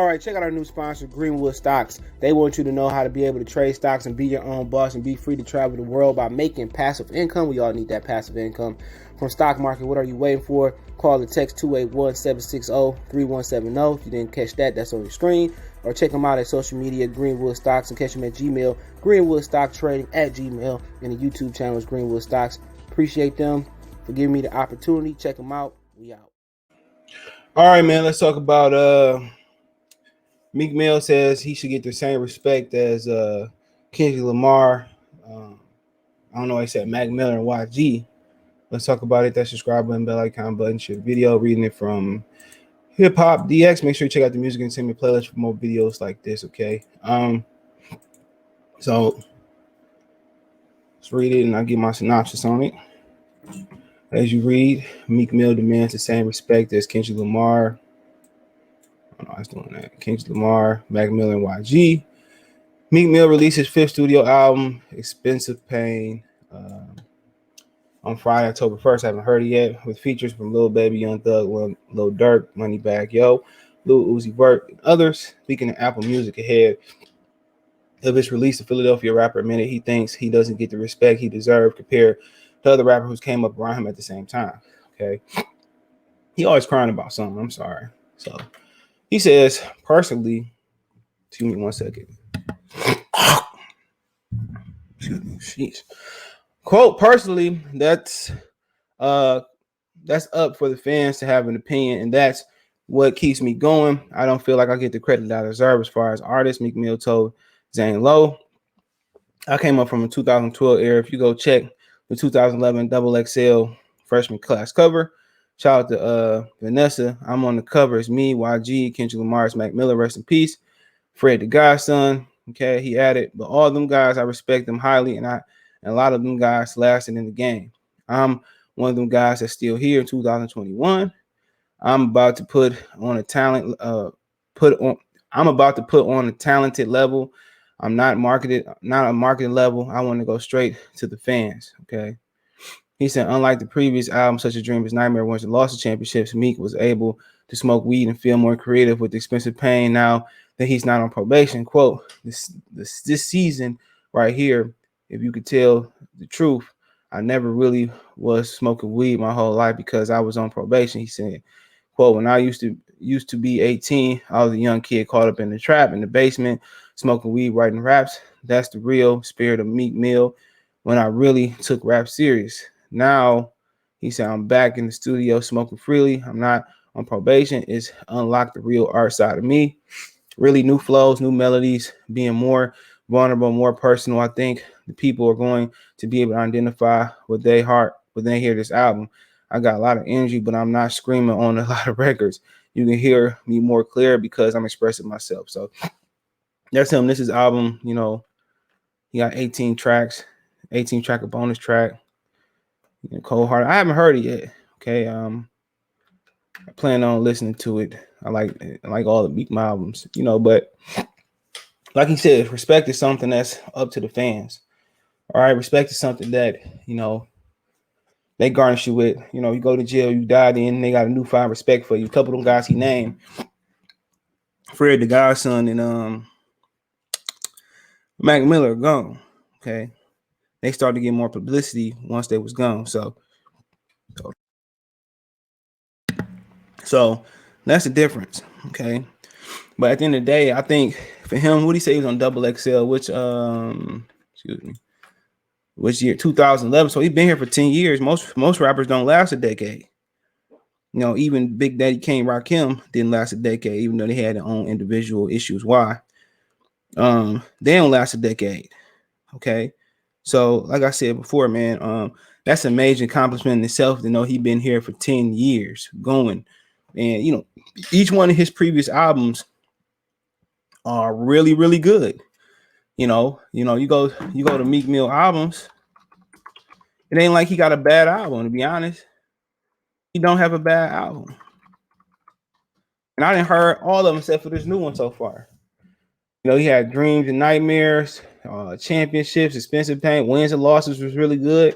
All right, check out our new sponsor, Greenwood Stocks. They want you to know how to be able to trade stocks and be your own boss and be free to travel the world by making passive income. We all need that passive income from stock market. What are you waiting for? Call or text 281-760-3170. If you didn't catch that, that's on your screen. Or check them out at social media, Greenwood Stocks, and catch them at Gmail, greenwoodstocktrading at Gmail, and the YouTube channel is Greenwood Stocks. Appreciate them for giving me the opportunity. Check them out. We out. All right, man, let's talk about Meek Mill says he should get the same respect as Kendrick Lamar. I don't know why he said Mac Miller and YG. Let's talk about it. That subscribe button, bell icon button, share the video. Reading it from Hip Hop DX. Make sure you check out the music and send me a playlist for more videos like this, okay? So let's read it and I'll give my synopsis on it. As you read, Meek Mill demands the same respect as Kendrick Lamar. I was doing that. Kendrick Lamar, Mac Miller, and YG. Meek Mill released his fifth studio album, Expensive Pain, on Friday, October 1st. I haven't heard it yet. With features from Lil Baby, Young Thug, Lil Durk, Moneybagg Yo, Lil Uzi Vert, and others. Speaking of Apple Music ahead of its release, the Philadelphia rapper admitted he thinks he doesn't get the respect he deserved compared to other rappers who came up around him at the same time. Okay, he always crying about something. I'm sorry. So he says, personally, excuse me 1 second. Excuse me, jeez. Quote, personally, that's up for the fans to have an opinion, and that's what keeps me going. I don't feel like I get the credit that I deserve as far as artist. Meek Mill told Zane Lowe. I came up from a 2012 era. If you go check the 2011 XXL freshman class cover, shout out to Vanessa. I'm on the cover. It's me, YG, Kendrick Lamar, Mac Miller, rest in peace. Fred the Godson. Okay, he added, but all them guys, I respect them highly, and a lot of them guys lasted in the game. I'm one of them guys that's still here in 2021. I'm about to put on a talented level. I'm not a marketing level. I want to go straight to the fans. Okay. He said, unlike the previous album, Such a Dream is Nightmare, once he lost the championships, Meek was able to smoke weed and feel more creative with Expensive Pain now that he's not on probation. Quote, this season right here, if you could tell the truth, I never really was smoking weed my whole life because I was on probation. He said, quote, when I used to be 18, I was a young kid caught up in the trap in the basement, smoking weed, writing raps. That's the real spirit of Meek Mill when I really took rap serious. Now, he said, I'm back in the studio smoking freely. I'm not on probation. It's unlocked the real art side of me. Really new flows, new melodies, being more vulnerable, more personal. I think the people are going to be able to identify with their heart when they hear this album. I got a lot of energy, but I'm not screaming on a lot of records. You can hear me more clear because I'm expressing myself. So that's him. This is album, you know, he got 18 tracks, 18 track a bonus track. You know, Cold Heart. I haven't heard it yet. Okay. I plan on listening to it. I like all the Meek albums, you know, but like he said, respect is something that's up to the fans. All right, respect is something that, you know, they garnish you with. You know, you go to jail, you die, then they got a newfound respect for you. A couple of them guys he named, Fred the Godson and Mac Miller are gone. Okay, they started to get more publicity once they was gone. So that's the difference. Okay, but at the end of the day, I think for him, what he say he was on XXL, which year? 2011. So he's been here for 10 years. Most rappers don't last a decade. You know, even Big Daddy Kane, Rakim didn't last a decade, even though they had their own individual issues. Why? They don't last a decade. Okay. So, like I said before, man, that's a major accomplishment in itself to know he's been here for 10 years going. And, you know, each one of his previous albums are really, really good. You go to Meek Mill albums. It ain't like he got a bad album, to be honest. He don't have a bad album. And I didn't heard all of them except for this new one so far. You know, he had Dreams and Nightmares, Championships, Expensive Pain, Wins and Losses was really good.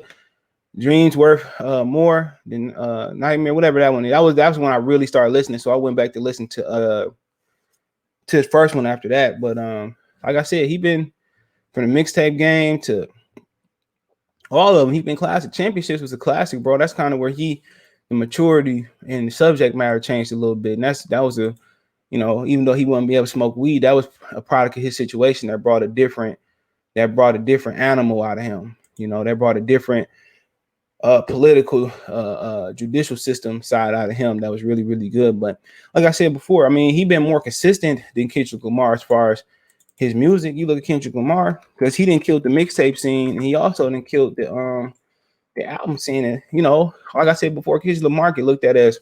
Dreams worth more than Nightmare, whatever that one is. That was when I really started listening. So I went back to listen to to his first one after that. But like I said, he been from the mixtape game to all of them. He been classic. Championships was a classic, bro. That's kind of where the maturity and the subject matter changed a little bit. And that was a, you know, even though he wouldn't be able to smoke weed, that was a product of his situation that brought a different animal out of him. You know, that brought a different political judicial system side out of him that was really, really good. But like I said before, I mean, he been more consistent than Kendrick Lamar as far as his music. You look at Kendrick Lamar, because he didn't kill the mixtape scene, and he also didn't kill the album scene. And, you know, like I said before, Kendrick Lamar get looked at as,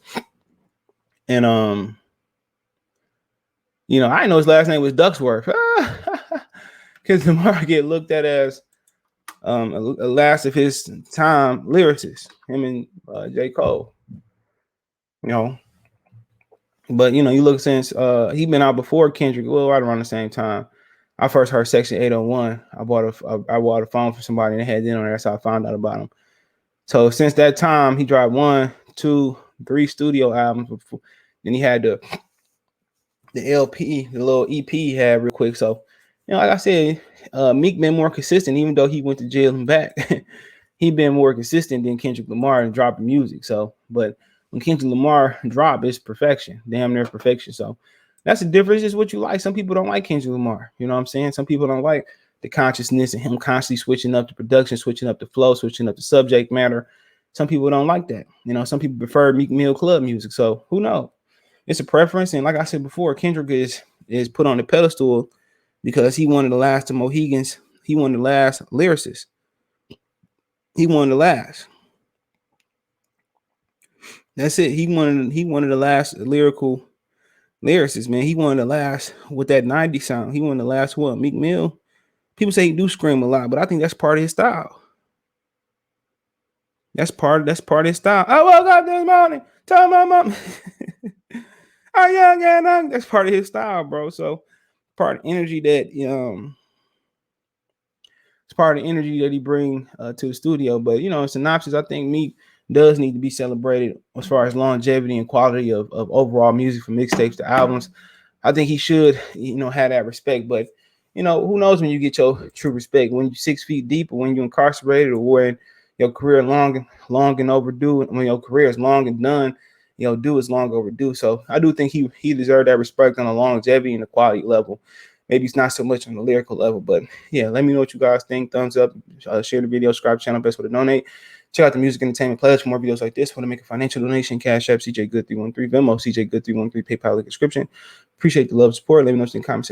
and you know, I didn't know his last name was Ducksworth. Kendrick Lamar get looked at as a last of his time lyricist, him and J. Cole, you know. But, you know, you look since he been out before Kendrick, well, right around the same time. I first heard Section 801. I bought a phone for somebody and they had it on there. That's how I found out about him. So since that time, he dropped 1, 2, 3 studio albums. Before. Then he had the LP, the little EP he had real quick. So, you know, like I said, Meek been more consistent, even though he went to jail and back. He been more consistent than Kendrick Lamar and dropping music. So, but when Kendrick Lamar drop, it's perfection, damn near perfection. So that's the difference. Is what you like. Some people don't like Kendrick Lamar. You know what I'm saying? Some people don't like the consciousness and him constantly switching up the production, switching up the flow, switching up the subject matter. Some people don't like that. You know, some people prefer Meek Mill club music. So who knows? It's a preference. And like I said before, Kendrick is put on the pedestal because he one of the last of Mohegans. He one of the last lyricists. He one of the last. That's it. He one of the last lyrical lyricists, man. He one of the last with that 90s sound. He one of the last one. Meek Mill. People say he do scream a lot, but I think that's part of his style. That's part of his style. I woke up this morning, told my mom. I'm young and young. That's part of his style, bro. So part of energy that it's part of the energy that he bring to the studio. But, you know, in synopsis, I think Meek does need to be celebrated as far as longevity and quality of overall music from mixtapes to albums. I think he should, you know, have that respect. But, you know, who knows when you get your true respect, when you're 6 feet deep or when you're incarcerated or when your career long and overdue. When your career is long and done, you know, due is long overdue. So I do think he deserved that respect on the longevity and the quality level. Maybe it's not so much on the lyrical level, but yeah, let me know what you guys think. Thumbs up, share the video, subscribe to the channel, best way to donate. Check out the music entertainment pledge for more videos like this. Want to make a financial donation? Cash App, CJ Good 313, Venmo, CJ Good 313, PayPal link description. Appreciate the love and support. Let me know in the comments.